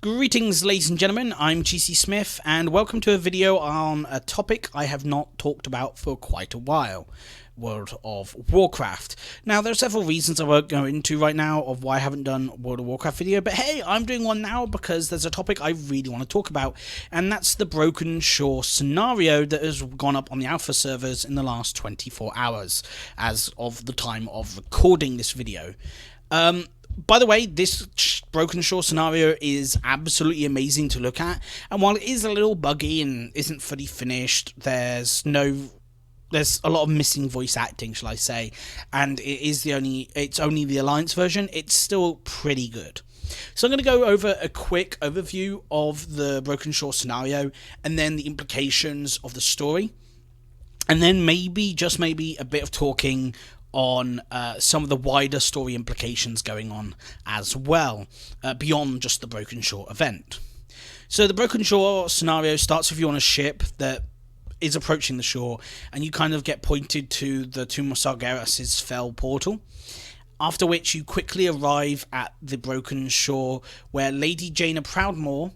Greetings, ladies and gentlemen, I'm GC Smith, and welcome to a video on a topic I have not talked about for quite a while. World of Warcraft. Now, there are several reasons I won't go into right now of why I haven't done a World of Warcraft video, but hey, I'm doing one now because there's a topic I really want to talk about, and that's the Broken Shore scenario that has gone up on the alpha servers in the last 24 hours, as of the time of recording this video. By the way, this Broken Shore scenario is absolutely amazing to look at, and while it is a little buggy and isn't fully finished, there's a lot of missing voice acting, shall I say, and it's only the Alliance version. It's still pretty good. So I'm going to go over a quick overview of the Broken Shore scenario, and then the implications of the story, and then maybe, just maybe, a bit of talking on some of the wider story implications going on as well, beyond just the Broken Shore event. So the Broken Shore scenario starts with you on a ship that is approaching the shore, and you kind of get pointed to the Tomb of Sargeras' fell portal, after which you quickly arrive at the Broken Shore, where Lady Jaina Proudmoore,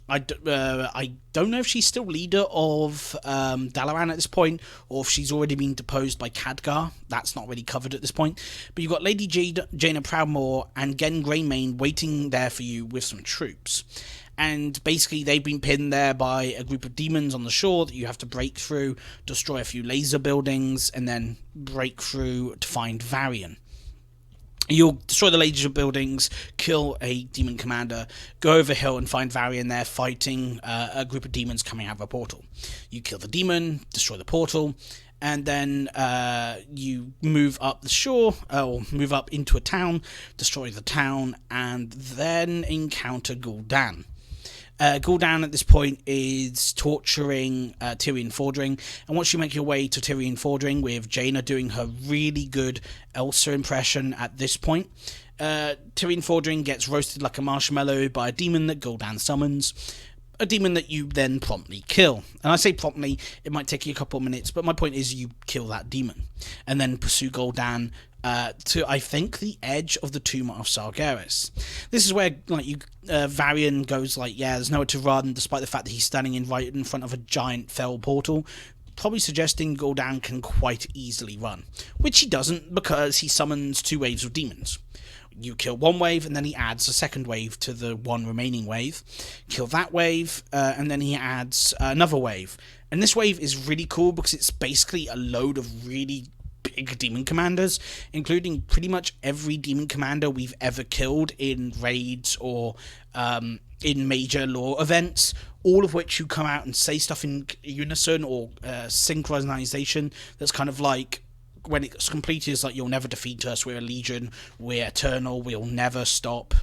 I don't know if she's still leader of Dalaran at this point, or if she's already been deposed by Khadgar. That's not really covered at this point. But you've got Lady Jaina Proudmoore and Gen Greymane waiting there for you with some troops. And basically they've been pinned there by a group of demons on the shore that you have to break through, destroy a few laser buildings, and then break through to find Varian. You'll destroy the laser buildings, kill a demon commander, go over hill and find Varian there fighting a group of demons coming out of a portal. You kill the demon, destroy the portal, and then you move up the shore, or move up into a town, destroy the town, and then encounter Gul'dan. Gul'dan at this point is torturing Tyrion Fordring, and once you make your way to Tyrion Fordring with Jaina doing her really good Elsa impression at this point, Tyrion Fordring gets roasted like a marshmallow by a demon that Gul'dan summons, a demon that you then promptly kill. And I say promptly, it might take you a couple of minutes, but my point is you kill that demon, and then pursue Gul'dan to, I think, the edge of the Tomb of Sargeras. This is where, Varian goes yeah, there's nowhere to run, despite the fact that he's standing right in front of a giant fell portal, probably suggesting Gul'dan can quite easily run, which he doesn't, because he summons two waves of demons. You kill one wave, and then he adds a second wave to the one remaining wave. Kill that wave, and then he adds another wave. And this wave is really cool because it's basically a load of really big demon commanders, including pretty much every demon commander we've ever killed in raids or in major lore events, all of which you come out and say stuff in unison or synchronization that's kind of like, when it's completed, it's like, you'll never defeat us, we're a legion, we're eternal, we'll never stop,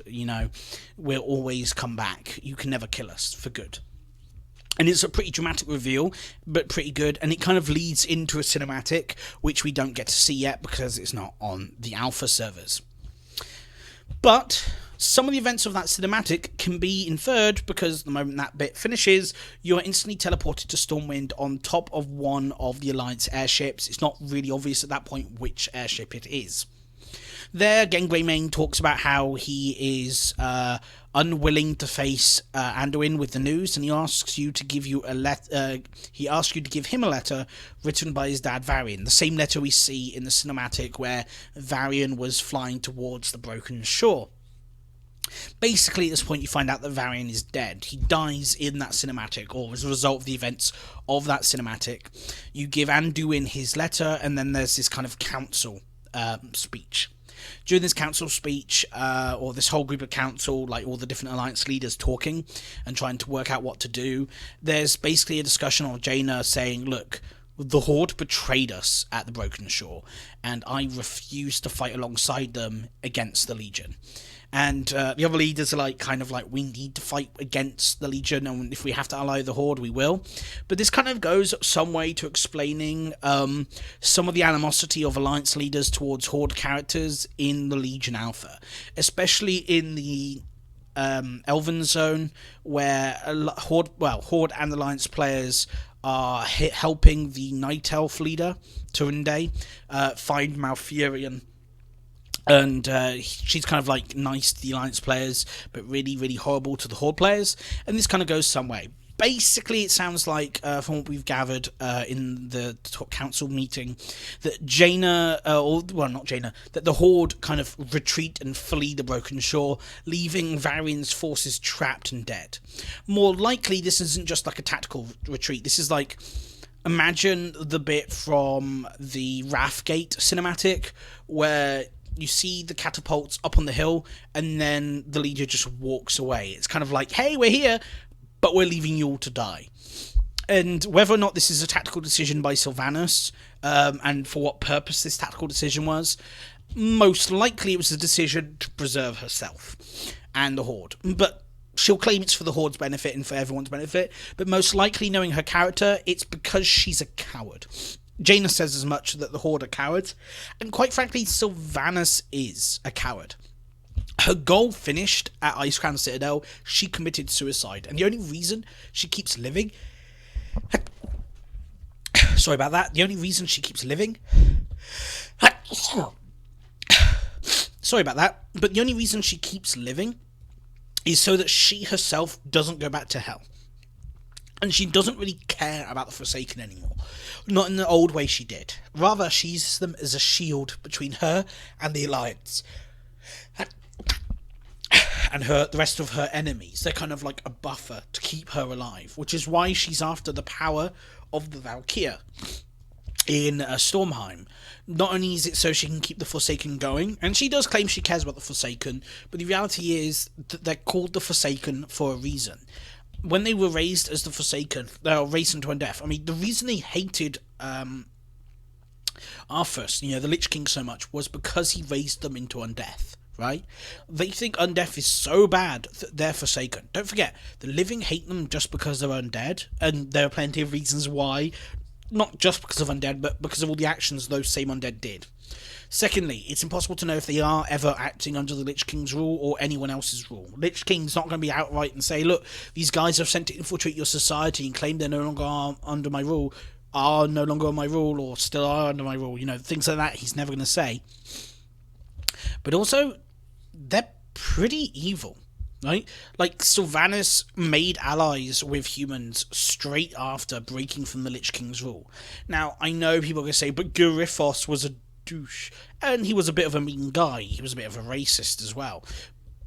we'll always come back, you can never kill us for good. And it's a pretty dramatic reveal, but pretty good, and it kind of leads into a cinematic, which we don't get to see yet because it's not on the alpha servers. But some of the events of that cinematic can be inferred, because the moment that bit finishes, you're instantly teleported to Stormwind on top of one of the Alliance airships. It's not really obvious at that point which airship it is. There, Gen Greymane talks about how he is unwilling to face Anduin with the news, and he asks you to give you a to give him a letter written by his dad Varian, the same letter we see in the cinematic where Varian was flying towards the Broken Shore. Basically, at this point, you find out that Varian is dead. He dies in that cinematic, or as a result of the events of that cinematic. You give Anduin his letter, and then there's this kind of council speech. During this council speech, or this whole group of council, like all the different Alliance leaders talking and trying to work out what to do, there's basically a discussion of Jaina saying, look, the Horde betrayed us at the Broken Shore, and I refuse to fight alongside them against the Legion. And the other leaders are kind of like, we need to fight against the Legion, and if we have to ally the Horde, we will. But this kind of goes some way to explaining some of the animosity of Alliance leaders towards Horde characters in the Legion Alpha, especially in the Elven Zone, where Horde and Alliance players are helping the Night Elf leader, Turinde, find Malfurion And she's kind of like nice to the Alliance players, but really, really horrible to the Horde players. And this kind of goes some way. Basically, it sounds like, from what we've gathered in the council meeting, that that the Horde kind of retreat and flee the Broken Shore, leaving Varian's forces trapped and dead. More likely, this isn't just like a tactical retreat. This is like, imagine the bit from the Wrathgate cinematic, where you see the catapults up on the hill, and then the leader just walks away. It's kind of like, hey, we're here, but we're leaving you all to die. And whether or not this is a tactical decision by Silvanus, and for what purpose this tactical decision was, most likely it was a decision to preserve herself and the Horde. But she'll claim it's for the Horde's benefit and for everyone's benefit, but most likely, knowing her character, it's because she's a coward. Jaina says as much, that the Horde are cowards, and quite frankly, Silvanus is a coward. Her goal finished at Icecrown Citadel. She committed suicide, and the only reason she keeps living... Sorry about that. The only reason she keeps living... Sorry about that. But the only reason she keeps living is so that she herself doesn't go back to hell. And she doesn't really care about the Forsaken anymore. Not in the old way she did. Rather, she uses them as a shield between her and the Alliance. And the rest of her enemies. They're kind of like a buffer to keep her alive, which is why she's after the power of the Valkyria in Stormheim. Not only is it so she can keep the Forsaken going, and she does claim she cares about the Forsaken, but the reality is that they're called the Forsaken for a reason. When they were raised as the Forsaken, they were raised into undeath. I mean, the reason they hated Arthas, the Lich King, so much was because he raised them into undeath. Right? They think undeath is so bad that they're Forsaken. Don't forget, the living hate them just because they're undead, and there are plenty of reasons why, not just because of undead, but because of all the actions those same undead did. Secondly, it's impossible to know if they are ever acting under the Lich King's rule or anyone else's rule. Lich King's not going to be outright and say, look, these guys are sent to infiltrate your society and claim they're no longer under my rule, are no longer on my rule, or still are under my rule. Things like that he's never going to say. But also, they're pretty evil, right? Like, Silvanus made allies with humans straight after breaking from the Lich King's rule. Now, I know people are going to say, but Gurifos was a douche, and he was a bit of a mean guy. He was a bit of a racist as well.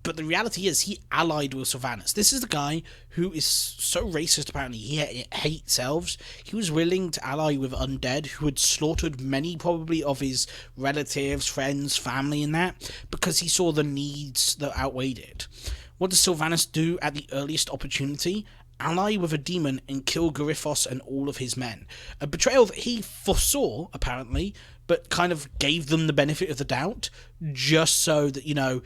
But the reality is, he allied with Silvanus. This is the guy who is so racist, apparently. He hates elves. He was willing to ally with undead who had slaughtered many, probably, of his relatives, friends, family, and that, because he saw the needs that outweighed it. What does Silvanus do at the earliest opportunity? Ally with a demon and kill Gurifos and all of his men. A betrayal that he foresaw, apparently, but kind of gave them the benefit of the doubt, just so that,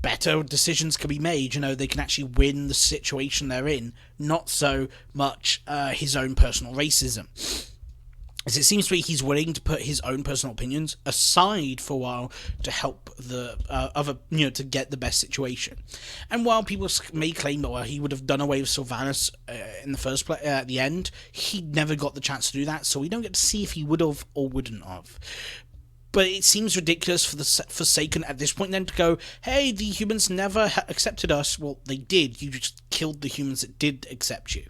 better decisions can be made, they can actually win the situation they're in, not so much his own personal racism. As it seems to be, he's willing to put his own personal opinions aside for a while to help the other, to get the best situation. And while people may claim that he would have done away with Silvanus in the first place, at the end, he never got the chance to do that, so we don't get to see if he would have or wouldn't have. But it seems ridiculous for the Forsaken at this point then to go, hey, the humans never accepted us. Well, they did. You just killed the humans that did accept you.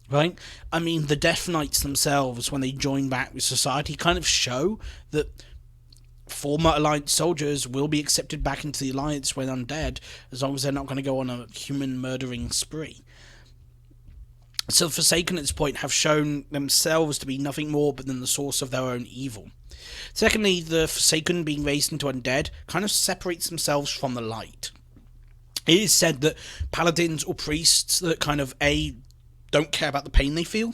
Right? I mean, the Death Knights themselves, when they join back with society, kind of show that former Alliance soldiers will be accepted back into the Alliance when undead, as long as they're not going to go on a human murdering spree. So the Forsaken at this point have shown themselves to be nothing more but than the source of their own evil. Secondly, the Forsaken being raised into undead kind of separates themselves from the light. It is said that paladins or priests that kind of, don't care about the pain they feel,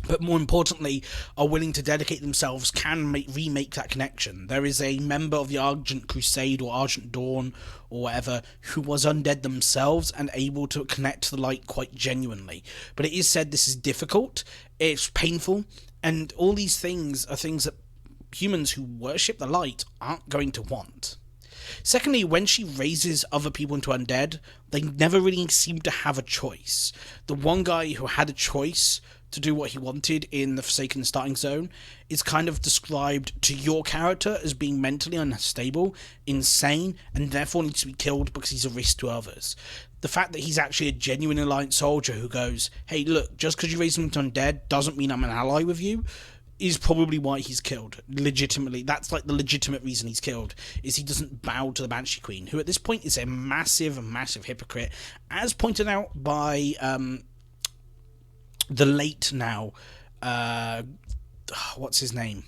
but more importantly, are willing to dedicate themselves, can remake that connection. There is a member of the Argent Crusade or Argent Dawn or whatever who was undead themselves and able to connect to the light quite genuinely. But it is said this is difficult, it's painful, and all these things are things that humans who worship the light aren't going to want. Secondly, when she raises other people into undead, they never really seem to have a choice. The one guy who had a choice to do what he wanted in the Forsaken starting zone is kind of described to your character as being mentally unstable, insane, and therefore needs to be killed because he's a risk to others. The fact that he's actually a genuine Alliance soldier who goes, hey, look, just because you raise him to undead doesn't mean I'm an ally with you, is probably why he's killed. Legitimately, that's like the legitimate reason he's killed, is he doesn't bow to the Banshee Queen, who at this point is a massive hypocrite, as pointed out by the late now, what's his name?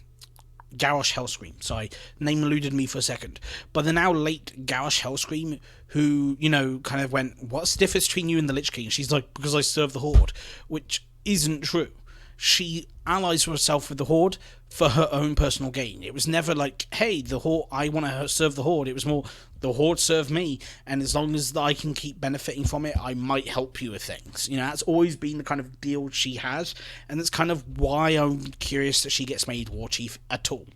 Garrosh Hellscream. Sorry, name eluded me for a second. But the now late Garrosh Hellscream, who, you know, kind of went, what's the difference between you and the Lich King? She's like, because I serve the Horde, which isn't true. She allies herself with the Horde for her own personal gain. It was never like, hey, the Horde, I want to serve the Horde. It was more, the Horde serve me, and as long as I can keep benefiting from it, I might help you with things. You know, that's always been the kind of deal she has, and that's kind of why I'm curious that she gets made War Chief at all.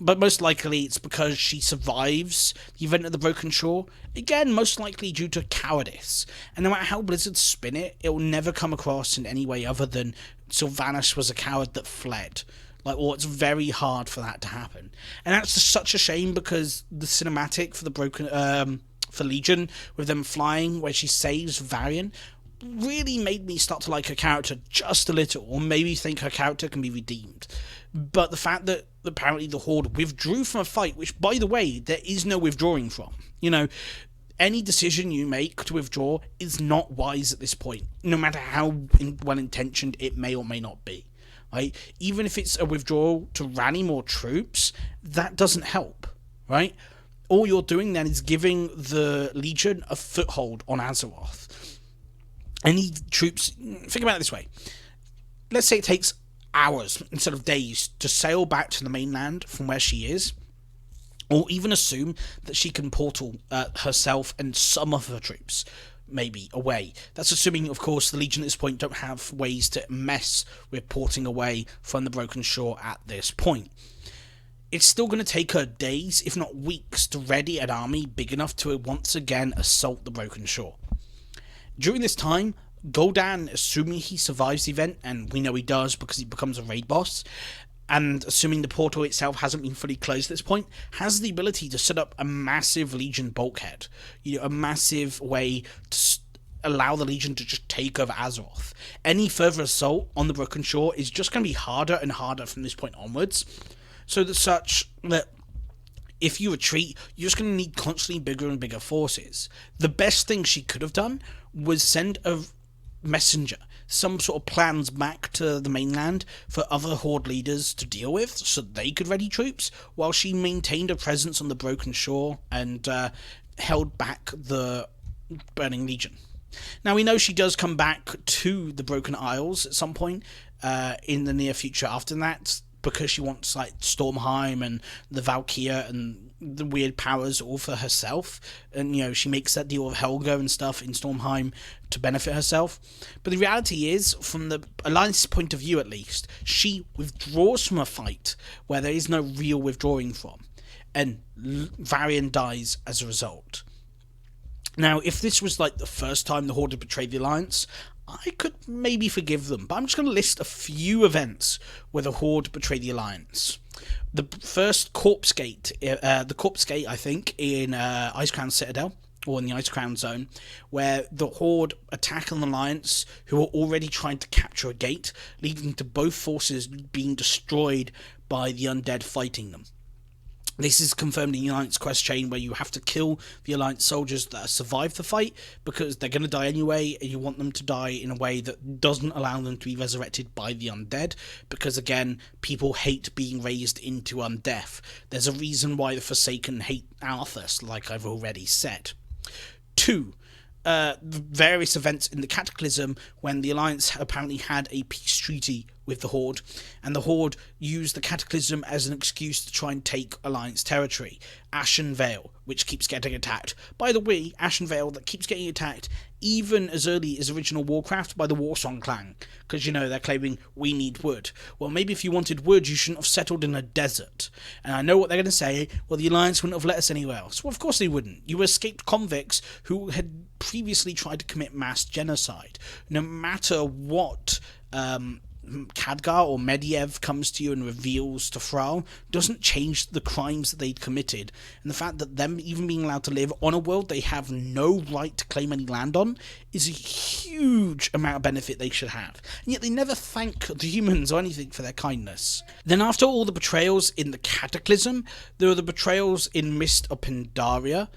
But most likely it's because she survives the event at the Broken Shore, again, most likely due to cowardice. And no matter how Blizzard spin it, it will never come across in any way other than Silvanus was a coward that fled. Like, well, it's very hard for that to happen. And that's just such a shame, because the cinematic for the for Legion, with them flying, where she saves Varian, really made me start to like her character just a little, or maybe think her character can be redeemed. But the fact that apparently the Horde withdrew from a fight, which, by the way, there is no withdrawing from. You know, any decision you make to withdraw is not wise at this point, no matter how well-intentioned it may or may not be. Right? Even if it's a withdrawal to rally more troops, that doesn't help, right? All you're doing then is giving the Legion a foothold on Azeroth. Any troops, think about it this way. Let's say it takes hours instead of days to sail back to the mainland from where she is, or even assume that she can portal herself and some of her troops maybe away. That's assuming, of course, the Legion at this point don't have ways to mess with porting away from the Broken Shore at this point. It's still going to take her days, if not weeks, to ready an army big enough to once again assault the Broken Shore. During this time, Gul'dan, assuming he survives the event, and we know he does because he becomes a raid boss, and assuming the portal itself hasn't been fully closed at this point, has the ability to set up a massive Legion bulkhead. You know, a massive way to allow the Legion to just take over Azeroth. Any further assault on the Broken Shore is just going to be harder and harder from this point onwards. So that if you retreat, you're just going to need constantly bigger and bigger forces. The best thing she could have done was send a messenger, some sort of plans back to the mainland for other Horde leaders to deal with, so they could ready troops, while she maintained a presence on the Broken Shore and held back the Burning Legion. Now, we know she does come back to the Broken Isles at some point in the near future after that, because she wants, like, Stormheim and the Valkyria and the weird powers all for herself. And, you know, she makes that deal with Helga and stuff in Stormheim to benefit herself. But the reality is, from the Alliance's point of view at least, she withdraws from a fight where there is no real withdrawing from. And Varian dies as a result. Now, if this was, like, the first time the Horde had betrayed the Alliance, I could maybe forgive them, but I'm just going to list a few events where the Horde betrayed the Alliance. The first, Corpse Gate, I think, in Icecrown Citadel, or in the Icecrown Zone, where the Horde attack an Alliance who are already trying to capture a gate, leading to both forces being destroyed by the undead fighting them. This is confirmed in the Alliance quest chain, where you have to kill the Alliance soldiers that survive the fight, because they're going to die anyway, and you want them to die in a way that doesn't allow them to be resurrected by the undead, because again, people hate being raised into undeath. There's a reason why the Forsaken hate Arthas, like I've already said. 2. Various events in the Cataclysm, when the Alliance apparently had a peace treaty with the Horde, and the Horde used the Cataclysm as an excuse to try and take Alliance territory, Ashen Vale, which keeps getting attacked. By the way, Ashen Vale that keeps getting attacked even as early as original Warcraft by the Warsong clan, because, you know, they're claiming we need wood. Well, maybe if you wanted wood, you shouldn't have settled in a desert. And I know what they're going to say, well, the Alliance wouldn't have let us anywhere else. Well, of course they wouldn't. You were escaped convicts who had previously tried to commit mass genocide. No matter what Khadgar or Mediev comes to you and reveals to Thrall, doesn't change the crimes that they'd committed, and the fact that them even being allowed to live on a world they have no right to claim any land on is a huge amount of benefit they should have, and yet they never thank the humans or anything for their kindness. Then after all the betrayals in the Cataclysm, there are the betrayals in Mist of Pandaria,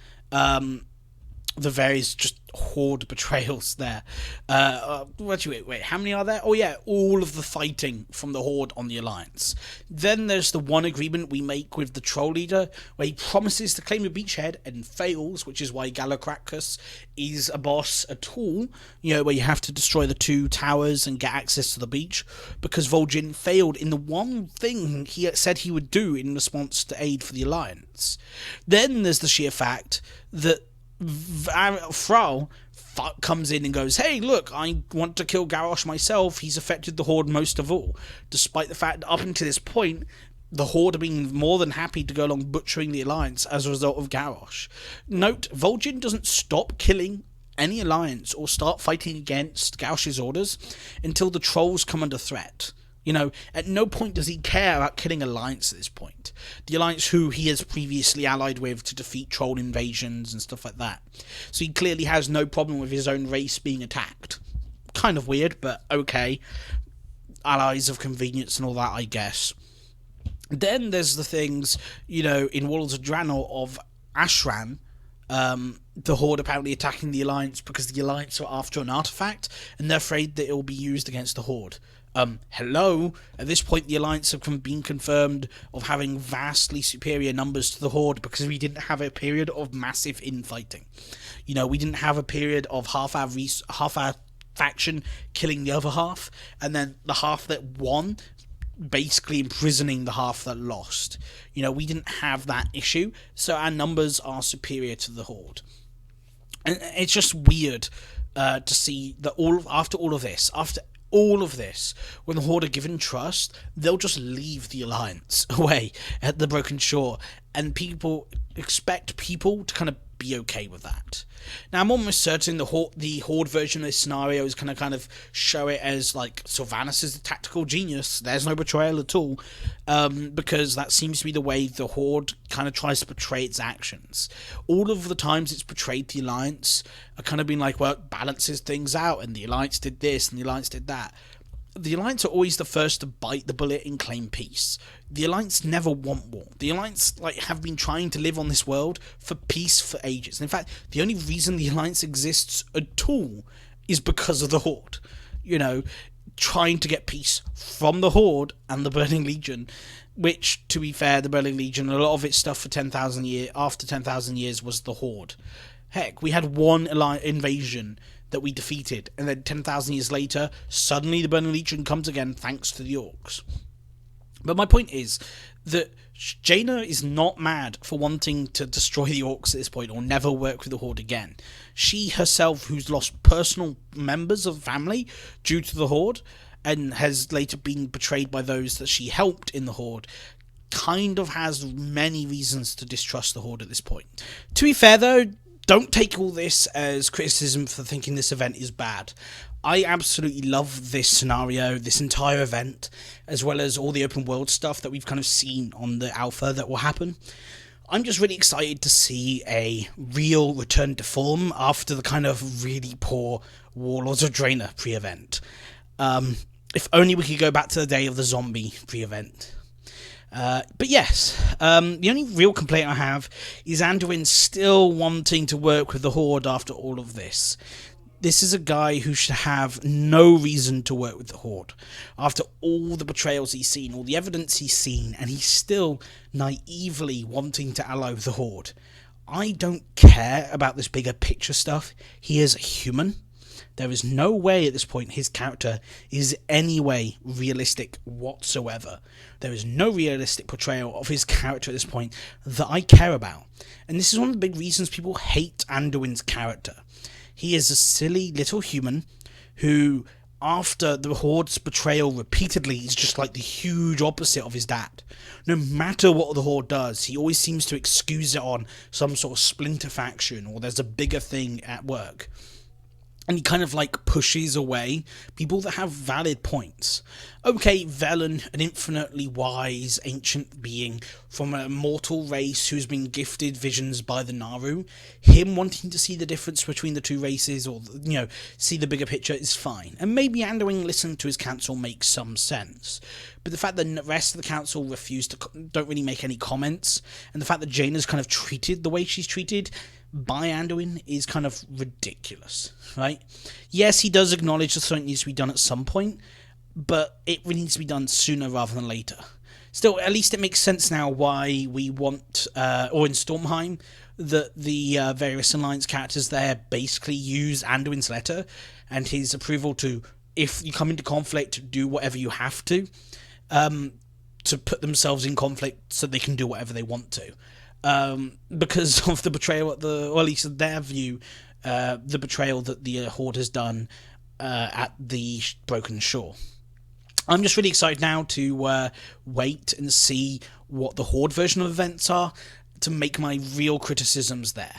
the various just Horde betrayals there. Wait, how many are there? Oh yeah, all of the fighting from the Horde on the Alliance. Then there's the one agreement we make with the Troll Leader, where he promises to claim a beachhead and fails, which is why Galacracus is a boss at all, you know, where you have to destroy the 2 towers and get access to the beach, because Vol'jin failed in the one thing he said he would do in response to aid for the Alliance. Then there's the sheer fact that Thrall comes in and goes, hey, look, I want to kill Garrosh myself. He's affected the Horde most of all. Despite the fact that up until this point, the Horde have been more than happy to go along butchering the Alliance as a result of Garrosh. Note, Vol'jin doesn't stop killing any Alliance or start fighting against Garrosh's orders until the Trolls come under threat. You know, at no point does he care about killing Alliance at this point. The Alliance who he has previously allied with to defeat troll invasions and stuff like that. So he clearly has no problem with his own race being attacked. Kind of weird, but okay. Allies of convenience and all that, I guess. Then there's the things, you know, in Warlords of Draenor of Ashran, the Horde apparently attacking the Alliance because the Alliance are after an artifact and they're afraid that it will be used against the Horde. Hello? At this point, the Alliance have been confirmed of having vastly superior numbers to the Horde because we didn't have a period of massive infighting. You know, we didn't have a period of half our faction killing the other half, and then the half that won basically imprisoning the half that lost. You know, we didn't have that issue, so our numbers are superior to the Horde. And it's just weird to see that after all of this, when the Horde are given trust, they'll just leave the Alliance away at the Broken Shore, and people expect people to kind of be okay with that. Now, I'm almost certain the Horde version of this scenario is going to kind of show it as like Silvanus is the tactical genius. There's no betrayal at all, because that seems to be the way the Horde kind of tries to portray its actions. All of the times it's portrayed the Alliance are kind of been like, well, it balances things out, and the Alliance did this, and the Alliance did that. The Alliance are always the first to bite the bullet and claim peace. The Alliance never want war. The Alliance have been trying to live on this world for peace for ages. In fact, the only reason the Alliance exists at all is because of the Horde. You know, trying to get peace from the Horde and the Burning Legion, which, to be fair, the Burning Legion, a lot of its stuff for 10,000 years, after 10,000 years, was the Horde. Heck, we had one invasion that we defeated, and then 10,000 years later, suddenly the Burning Legion comes again thanks to the Orcs. But my point is that Jaina is not mad for wanting to destroy the Orcs at this point or never work with the Horde again. She herself, who's lost personal members of family due to the Horde and has later been betrayed by those that she helped in the Horde, kind of has many reasons to distrust the Horde at this point. To be fair though, don't take all this as criticism for thinking this event is bad. I absolutely love this scenario, this entire event, as well as all the open world stuff that we've kind of seen on the alpha that will happen. I'm just really excited to see a real return to form after the kind of really poor Warlords of Draenor pre-event. If only we could go back to the day of the zombie pre-event. But yes, the only real complaint I have is Anduin still wanting to work with the Horde after all of this. This is a guy who should have no reason to work with the Horde. After all the betrayals he's seen, all the evidence he's seen, and he's still naively wanting to ally with the Horde. I don't care about this bigger picture stuff. He is a human. There is no way at this point his character is any way realistic whatsoever. There is no realistic portrayal of his character at this point that I care about. And this is one of the big reasons people hate Anduin's character. He is a silly little human who, after the Horde's betrayal repeatedly, is just like the huge opposite of his dad. No matter what the Horde does, he always seems to excuse it on some sort of splinter faction, or there's a bigger thing at work. And he kind of like pushes away people that have valid points. Okay, Velen, an infinitely wise ancient being from a mortal race who's been gifted visions by the Naru, him wanting to see the difference between the two races, or, you know, see the bigger picture is fine. And maybe Anduin listening to his council makes some sense. But the fact that the rest of the council don't really make any comments, and the fact that Jaina's kind of treated the way she's treated by Anduin is kind of ridiculous, right? Yes, he does acknowledge that something needs to be done at some point, but it really needs to be done sooner rather than later. Still, at least it makes sense now why we want, or in Stormheim, that the various Alliance characters there basically use Anduin's letter and his approval to, if you come into conflict, do whatever you have to put themselves in conflict so they can do whatever they want to. Because of the betrayal, or at least in their view, the betrayal that the Horde has done at the Broken Shore. I'm just really excited now to wait and see what the Horde version of events are to make my real criticisms there.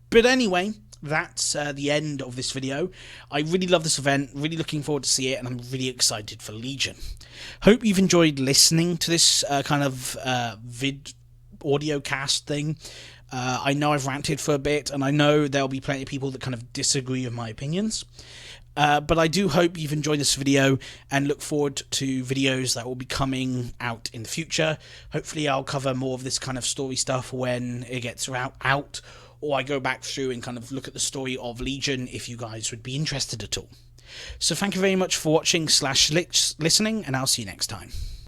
But anyway, that's the end of this video. I really love this event, really looking forward to see it, and I'm really excited for Legion. Hope you've enjoyed listening to this kind of audio cast thing. I know I've ranted for a bit, and I know there'll be plenty of people that kind of disagree with my opinions. But I do hope you've enjoyed this video and look forward to videos that will be coming out in the future. Hopefully I'll cover more of this kind of story stuff when it gets out, or I go back through and kind of look at the story of Legion if you guys would be interested at all. So thank you very much for watching / listening, and I'll see you next time.